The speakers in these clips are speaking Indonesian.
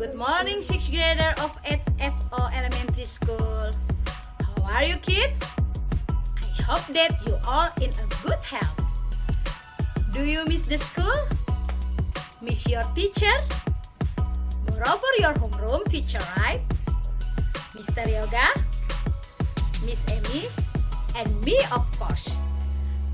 Good morning, 6th grader of HFO Elementary School. How are you, kids? I hope that you are in a good health. Do you miss the school? Miss your teacher? Moreover, your homeroom teacher, right? Mr. Yoga, Miss Amy, and me, of course.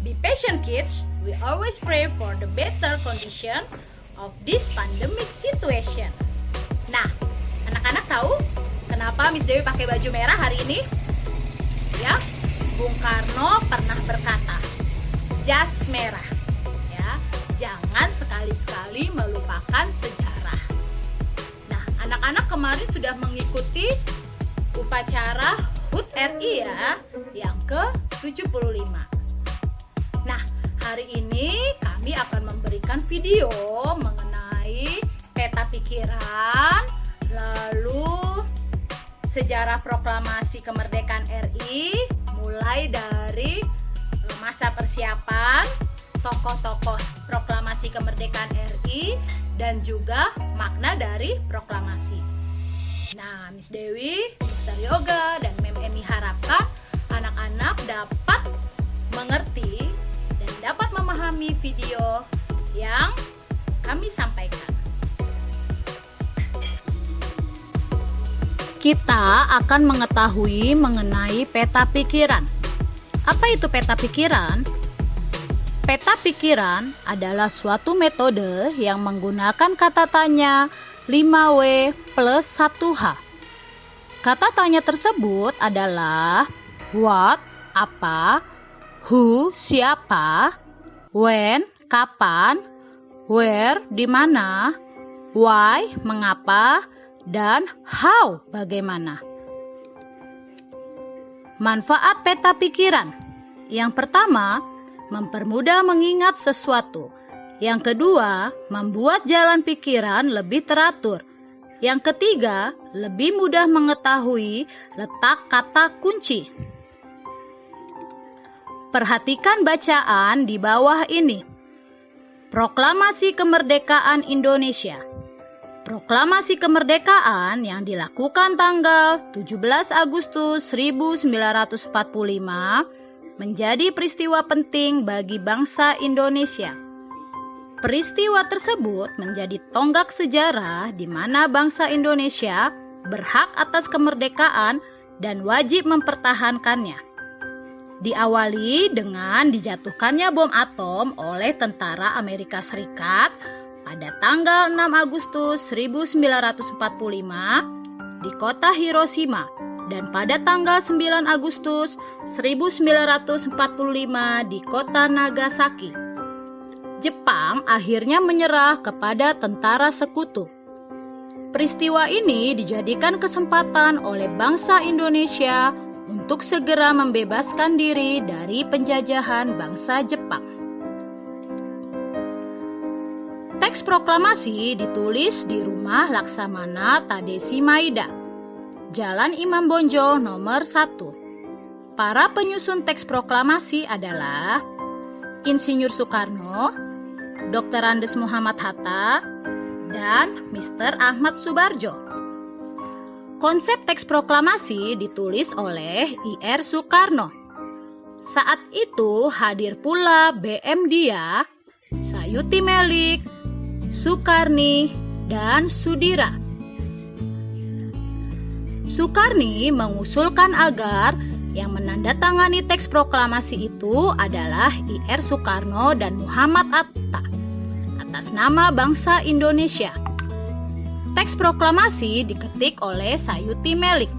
Be patient, kids. We always pray for the better condition of this pandemic situation. Nah, anak-anak tahu kenapa Miss Dewi pakai baju merah hari ini? Ya, Bung Karno pernah berkata, jas merah. Ya, jangan sekali-sekali melupakan sejarah. Nah, anak-anak kemarin sudah mengikuti upacara HUT RI ya, yang ke-75. Nah, hari ini kami akan memberikan video mengenai peta pikiran, lalu sejarah proklamasi kemerdekaan RI, mulai dari masa persiapan, tokoh-tokoh proklamasi kemerdekaan RI, dan juga makna dari proklamasi. Nah, Miss Dewi, Mr. Yoga, dan Mem Emi harapkan anak-anak dapat mengerti dan dapat memahami video yang kami sampaikan. Kita akan mengetahui mengenai peta pikiran. Apa itu peta pikiran? Peta pikiran adalah suatu metode yang menggunakan kata tanya 5W plus 1H. Kata tanya tersebut adalah what, apa, who, siapa, when, kapan, where, di mana, why, mengapa, dan how, bagaimana. Manfaat peta pikiran. Yang pertama, mempermudah mengingat sesuatu. Yang kedua, membuat jalan pikiran lebih teratur. Yang ketiga, lebih mudah mengetahui letak kata kunci. Perhatikan bacaan di bawah ini. Proklamasi Kemerdekaan Indonesia. Proklamasi kemerdekaan yang dilakukan tanggal 17 Agustus 1945 menjadi peristiwa penting bagi bangsa Indonesia. Peristiwa tersebut menjadi tonggak sejarah di mana bangsa Indonesia berhak atas kemerdekaan dan wajib mempertahankannya. Diawali dengan dijatuhkannya bom atom oleh tentara Amerika Serikat pada tanggal 6 Agustus 1945 di kota Hiroshima dan pada tanggal 9 Agustus 1945 di kota Nagasaki. Jepang akhirnya menyerah kepada tentara sekutu. Peristiwa ini dijadikan kesempatan oleh bangsa Indonesia untuk segera membebaskan diri dari penjajahan bangsa Jepang. Teks proklamasi ditulis di Rumah Laksamana Tadesi Maida, Jalan Imam Bonjol nomor 1. Para penyusun teks proklamasi adalah Insinyur Soekarno, Dr. Andes Muhammad Hatta, dan Mr. Ahmad Subarjo. Konsep teks proklamasi ditulis oleh I.R. Soekarno. Saat itu hadir pula B.M. Dia, Sayuti Melik, Sukarni, dan Sudira. Sukarni mengusulkan agar yang menandatangani teks proklamasi itu adalah I.R. Soekarno dan Muhammad Hatta atas nama bangsa Indonesia. Teks proklamasi diketik oleh Sayuti Melik.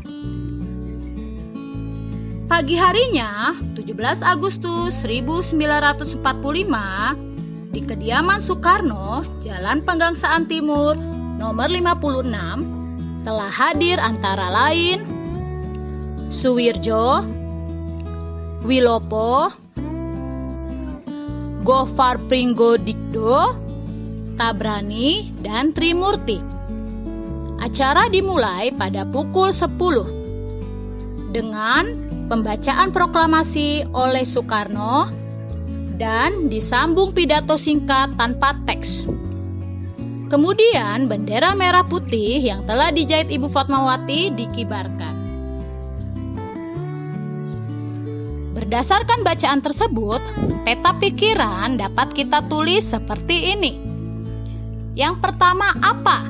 Pagi harinya, 17 Agustus 1945, di kediaman Soekarno, Jalan Penggangsaan Timur, nomor 56, telah hadir antara lain Suwirjo, Wilopo, Gofar Pringgodikdo, Tabrani, dan Trimurti. Acara dimulai pada pukul 10 dengan pembacaan proklamasi oleh Soekarno dan disambung pidato singkat tanpa teks. Kemudian bendera merah putih yang telah dijahit Ibu Fatmawati dikibarkan. Berdasarkan bacaan tersebut, peta pikiran dapat kita tulis seperti ini. Yang pertama apa?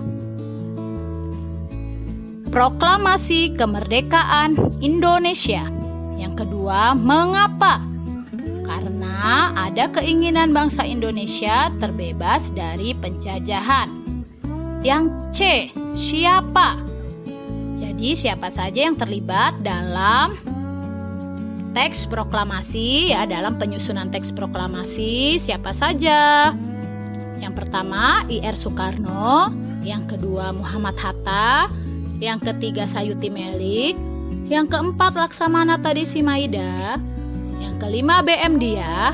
Proklamasi kemerdekaan Indonesia. Yang kedua, mengapa? Karena ada keinginan bangsa Indonesia terbebas dari penjajahan. Yang C, siapa? Jadi siapa saja yang terlibat dalam teks proklamasi, ya, dalam penyusunan teks proklamasi, siapa saja? Yang pertama I.R. Soekarno, yang kedua Muhammad Hatta, yang ketiga Sayuti Melik, yang keempat Laksamana Tadesi Maida, yang kelima B.M. Dia,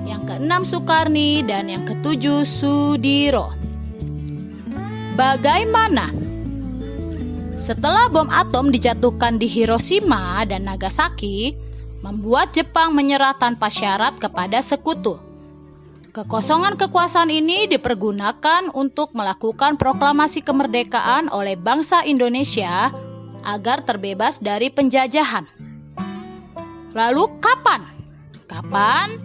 yang keenam Soekarni, dan yang ketujuh Sudiro. Bagaimana? Setelah bom atom dijatuhkan di Hiroshima dan Nagasaki, membuat Jepang menyerah tanpa syarat kepada sekutu. Kekosongan kekuasaan ini dipergunakan untuk melakukan proklamasi kemerdekaan oleh bangsa Indonesia agar terbebas dari penjajahan. Lalu kapan? Kapan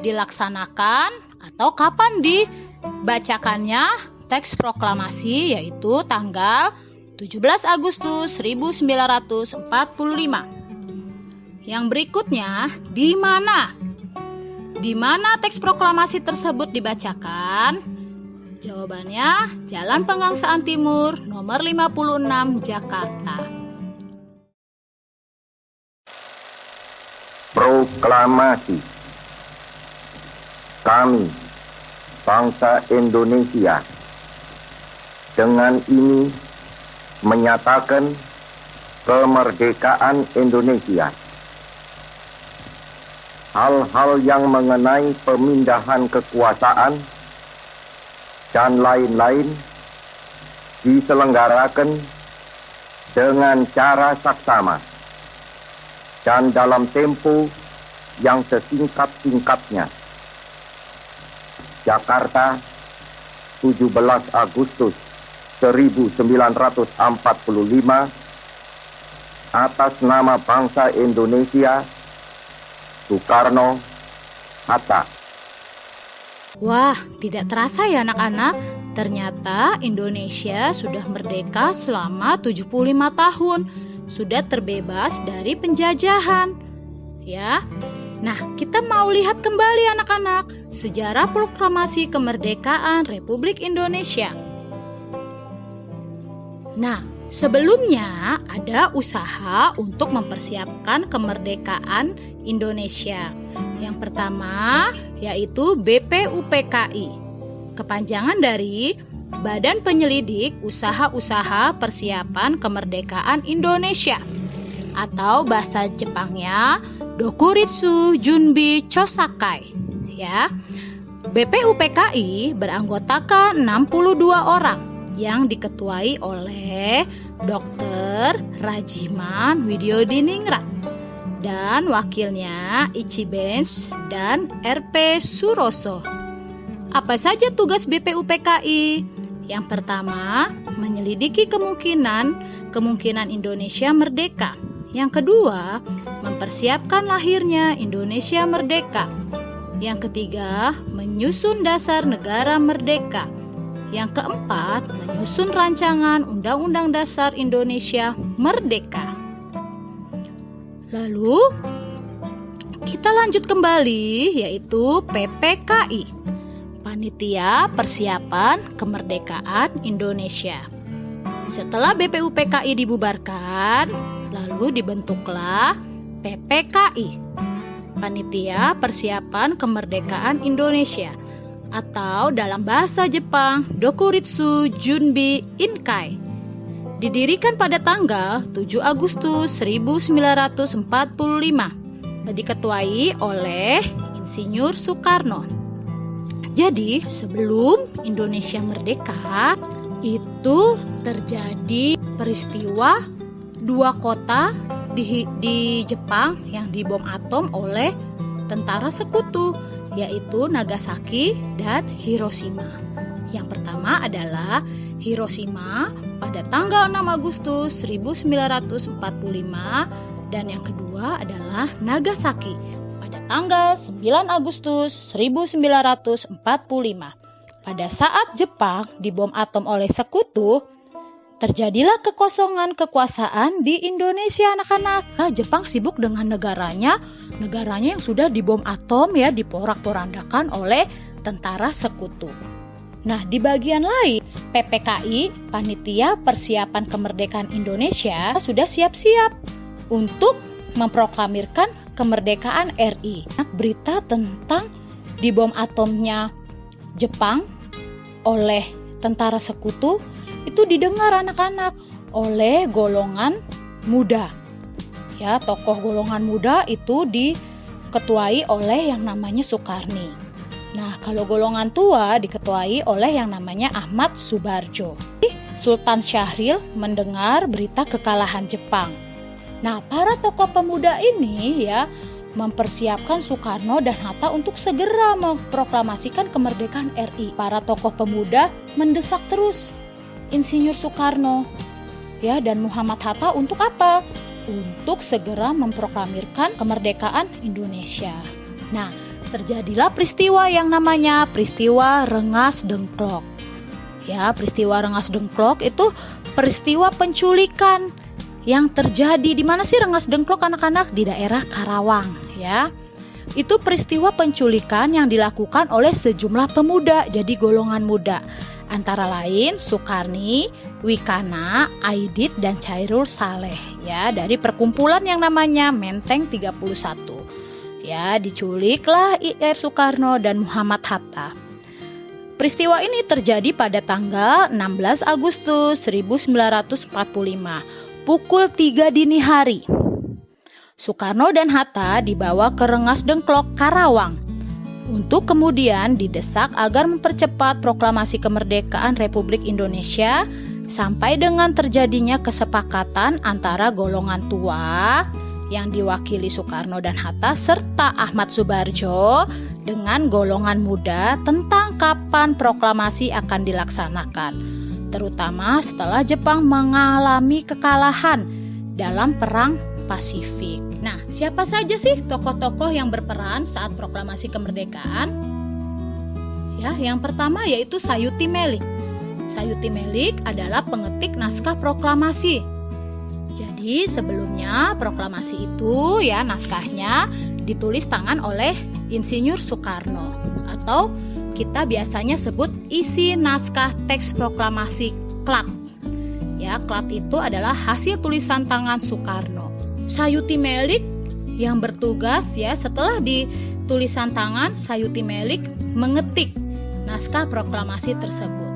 dilaksanakan atau kapan dibacakannya teks proklamasi, yaitu tanggal 17 Agustus 1945. Yang berikutnya, di mana? Di mana teks proklamasi tersebut dibacakan? Jawabannya, Jalan Pegangsaan Timur, nomor 56, Jakarta. Proklamasi. Kami, bangsa Indonesia, dengan ini menyatakan kemerdekaan Indonesia. Hal-hal yang mengenai pemindahan kekuasaan dan lain-lain diselenggarakan dengan cara saksama dan dalam tempo yang sesingkat-singkatnya. Jakarta, 17 Agustus 1945, atas nama bangsa Indonesia, Soekarno, Hatta. Wah, tidak terasa ya anak-anak, ternyata Indonesia sudah merdeka selama 75 tahun, sudah terbebas dari penjajahan. Ya. Nah, kita mau lihat kembali anak-anak sejarah proklamasi kemerdekaan Republik Indonesia. Nah, sebelumnya ada usaha untuk mempersiapkan kemerdekaan Indonesia. Yang pertama yaitu BPUPKI, kepanjangan dari Badan Penyelidik Usaha-Usaha Persiapan Kemerdekaan Indonesia, atau bahasa Jepangnya Dokuritsu Junbi Chosakai. Ya, BPUPKI beranggotakan 62 orang yang diketuai oleh Dr. Rajiman Widyodiningrat dan wakilnya Ichibens dan RP Suroso. Apa saja tugas BPUPKI? Yang pertama, menyelidiki kemungkinan Indonesia merdeka. Yang kedua, mempersiapkan lahirnya Indonesia merdeka. Yang ketiga, menyusun dasar negara merdeka. Yang keempat, menyusun rancangan Undang-Undang Dasar Indonesia Merdeka. Lalu, kita lanjut kembali, yaitu PPKI, Panitia Persiapan Kemerdekaan Indonesia. Setelah BPUPKI dibubarkan, lalu dibentuklah PPKI, Panitia Persiapan Kemerdekaan Indonesia, atau dalam bahasa Jepang Dokuritsu Junbi Inkai. Didirikan pada tanggal 7 Agustus 1945, diketuai oleh Insinyur Soekarno. Jadi sebelum Indonesia merdeka itu terjadi peristiwa dua kota di Jepang yang dibom atom oleh tentara sekutu, yaitu Nagasaki dan Hiroshima. Yang pertama adalah Hiroshima pada tanggal 6 Agustus 1945 dan yang kedua adalah Nagasaki pada tanggal 9 Agustus 1945. Pada saat Jepang dibom atom oleh sekutu, terjadilah kekosongan kekuasaan di Indonesia, anak-anak. Nah, Jepang sibuk dengan negaranya yang sudah dibom atom ya, diporak-porandakan oleh tentara sekutu. Nah, di bagian lain, PPKI, Panitia Persiapan Kemerdekaan Indonesia, sudah siap-siap untuk memproklamirkan kemerdekaan RI. Berita tentang dibom atomnya Jepang oleh tentara sekutu itu didengar anak-anak oleh golongan muda. Ya, tokoh golongan muda itu diketuai oleh yang namanya Soekarni. Nah, kalau golongan tua diketuai oleh yang namanya Ahmad Subarjo. Sultan Syahrir mendengar berita kekalahan Jepang. Nah, para tokoh pemuda ini ya mempersiapkan Soekarno dan Hatta untuk segera memproklamasikan kemerdekaan RI. Para tokoh pemuda mendesak terus Insinyur Soekarno ya dan Muhammad Hatta untuk apa? Untuk segera memproklamirkan kemerdekaan Indonesia. Nah, terjadilah peristiwa yang namanya peristiwa Rengas Dengklok. Ya, peristiwa Rengas Dengklok itu peristiwa penculikan yang terjadi di mana sih Rengas Dengklok, anak-anak? Di daerah Karawang ya. Itu peristiwa penculikan yang dilakukan oleh sejumlah pemuda, jadi golongan muda. Antara lain Sukarni, Wikana, Aidit dan Chairul Saleh ya, dari perkumpulan yang namanya Menteng 31. Ya, diculiklah IR Soekarno dan Muhammad Hatta. Peristiwa ini terjadi pada tanggal 16 Agustus 1945. Pukul 3 dini hari, Soekarno dan Hatta dibawa ke Rengas Dengklok, Karawang, untuk kemudian didesak agar mempercepat proklamasi kemerdekaan Republik Indonesia sampai dengan terjadinya kesepakatan antara golongan tua yang diwakili Soekarno dan Hatta serta Ahmad Subarjo dengan golongan muda tentang kapan proklamasi akan dilaksanakan, terutama setelah Jepang mengalami kekalahan dalam Perang Pasifik. Nah, siapa saja sih tokoh-tokoh yang berperan saat proklamasi kemerdekaan? Ya, yang pertama yaitu Sayuti Melik. Sayuti Melik adalah pengetik naskah proklamasi. Jadi, sebelumnya proklamasi itu ya naskahnya ditulis tangan oleh Insinyur Soekarno atau kita biasanya sebut isi naskah teks proklamasi Klat. Ya, Klat itu adalah hasil tulisan tangan Soekarno. Sayuti Melik yang bertugas ya setelah ditulisan tangan, Sayuti Melik mengetik naskah proklamasi tersebut.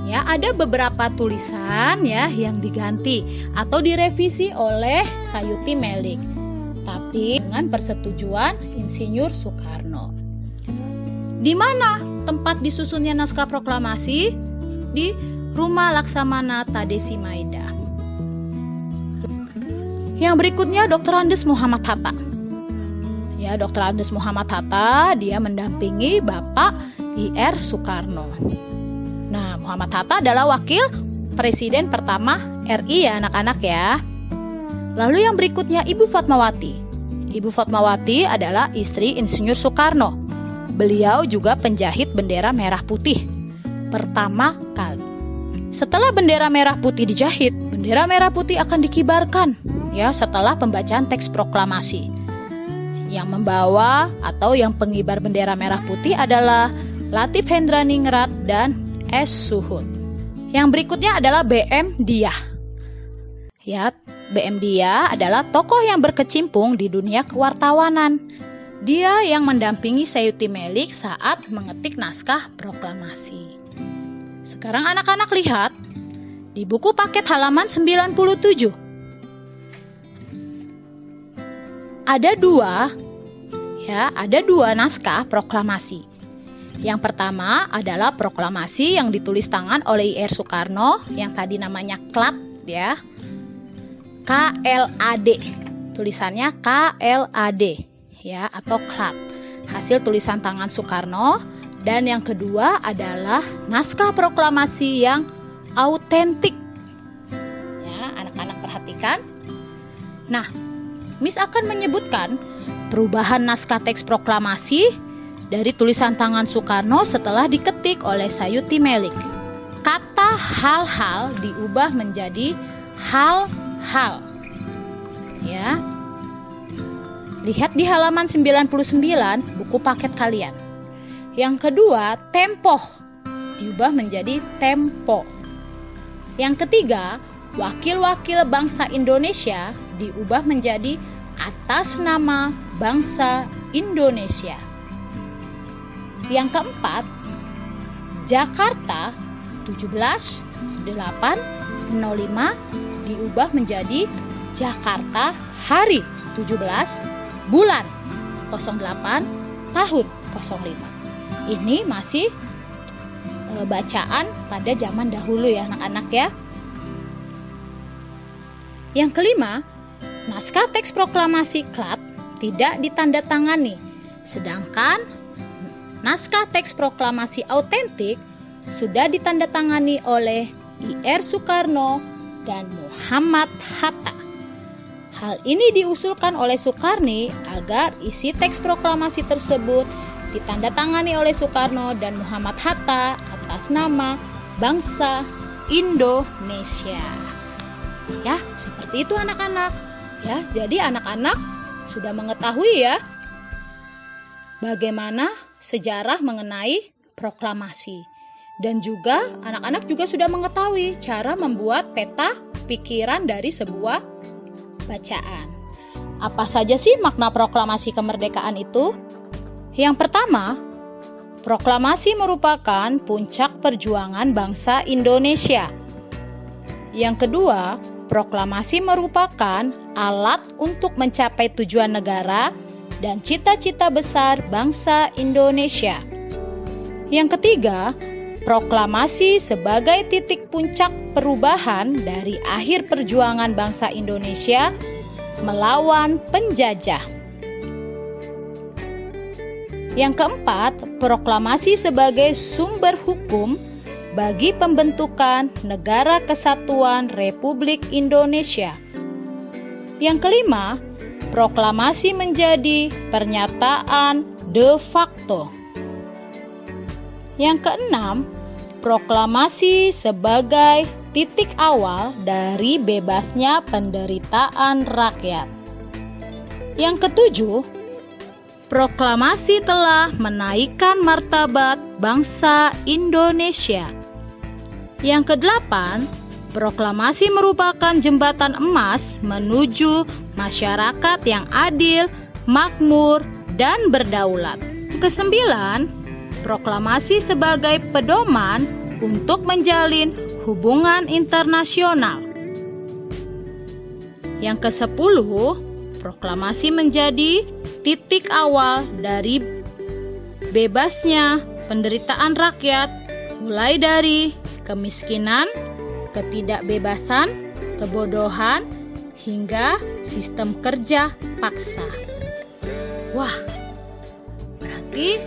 Ya, ada beberapa tulisan ya yang diganti atau direvisi oleh Sayuti Melik, tapi dengan persetujuan Insinyur Soekarno. Di mana tempat disusunnya naskah proklamasi? Di Rumah Laksamana Tadesi Maeda. Yang berikutnya Dr. Andes Muhammad Hatta. Ya, Dr. Andes Muhammad Hatta dia mendampingi Bapak IR Soekarno. Nah, Muhammad Hatta adalah wakil presiden pertama RI ya anak-anak ya. Lalu yang berikutnya Ibu Fatmawati. Ibu Fatmawati adalah istri Insinyur Soekarno. Beliau juga penjahit bendera merah putih pertama kali. Setelah bendera merah putih dijahit, bendera merah putih akan dikibarkan ya setelah pembacaan teks proklamasi. Yang membawa atau yang pengibar bendera merah putih adalah Latif Hendraningrat dan S. Suhut. Yang berikutnya adalah BM Diah. Ya, BM Diah adalah tokoh yang berkecimpung di dunia kewartawanan. Dia yang mendampingi Sayuti Melik saat mengetik naskah proklamasi. Sekarang anak-anak lihat di buku paket halaman 97. Ada dua naskah proklamasi. Yang pertama adalah proklamasi yang ditulis tangan oleh IR Soekarno yang tadi namanya Klat ya. KLAD. Tulisannya KLAD ya atau Klat. Hasil tulisan tangan Soekarno Dan yang kedua adalah naskah proklamasi yang autentik. Ya, anak-anak perhatikan. Nah, Miss akan menyebutkan perubahan naskah teks proklamasi dari tulisan tangan Soekarno setelah diketik oleh Sayuti Melik. Kata hal-hal diubah menjadi hal-hal. Ya. Lihat di halaman 99 buku paket kalian. Yang kedua, tempo diubah menjadi tempo. Yang ketiga, wakil-wakil bangsa Indonesia diubah menjadi atas nama bangsa Indonesia. Yang keempat, Jakarta 17/8/05 diubah menjadi Jakarta hari 17 bulan 08 tahun 05. Ini masih bacaan pada zaman dahulu ya anak-anak ya. Yang kelima, naskah teks proklamasi Klat tidak ditandatangani, sedangkan naskah teks proklamasi autentik sudah ditandatangani oleh I.R. Soekarno dan Muhammad Hatta. Hal ini diusulkan oleh Soekarni agar isi teks proklamasi tersebut ditandatangani oleh Soekarno dan Muhammad Hatta atas nama bangsa Indonesia. Ya, seperti itu anak-anak. Ya, jadi anak-anak sudah mengetahui ya bagaimana sejarah mengenai proklamasi. Dan juga anak-anak juga sudah mengetahui cara membuat peta pikiran dari sebuah bacaan. Apa saja sih makna proklamasi kemerdekaan itu? Yang pertama, proklamasi merupakan puncak perjuangan bangsa Indonesia. Yang kedua, proklamasi merupakan alat untuk mencapai tujuan negara dan cita-cita besar bangsa Indonesia. Yang ketiga, proklamasi sebagai titik puncak perubahan dari akhir perjuangan bangsa Indonesia melawan penjajah. Yang keempat, proklamasi sebagai sumber hukum bagi pembentukan Negara Kesatuan Republik Indonesia. Yang kelima, proklamasi menjadi pernyataan de facto. Yang keenam, proklamasi sebagai titik awal dari bebasnya penderitaan rakyat. Yang ketujuh, proklamasi telah menaikkan martabat bangsa Indonesia. Yang kedelapan, proklamasi merupakan jembatan emas menuju masyarakat yang adil, makmur, dan berdaulat. Kesembilan, proklamasi sebagai pedoman untuk menjalin hubungan internasional. Yang kesepuluh, proklamasi menjadi titik awal dari bebasnya penderitaan rakyat, mulai dari kemiskinan, ketidakbebasan, kebodohan, hingga sistem kerja paksa. Wah, berarti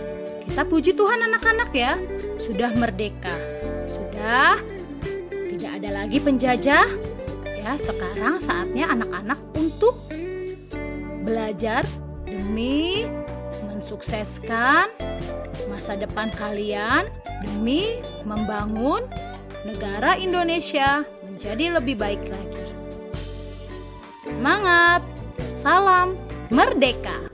kita puji Tuhan anak-anak ya, sudah merdeka, sudah tidak ada lagi penjajah. Ya, sekarang saatnya anak-anak untuk belajar demi mensukseskan masa depan kalian, demi membangun negara Indonesia menjadi lebih baik lagi. Semangat, salam merdeka!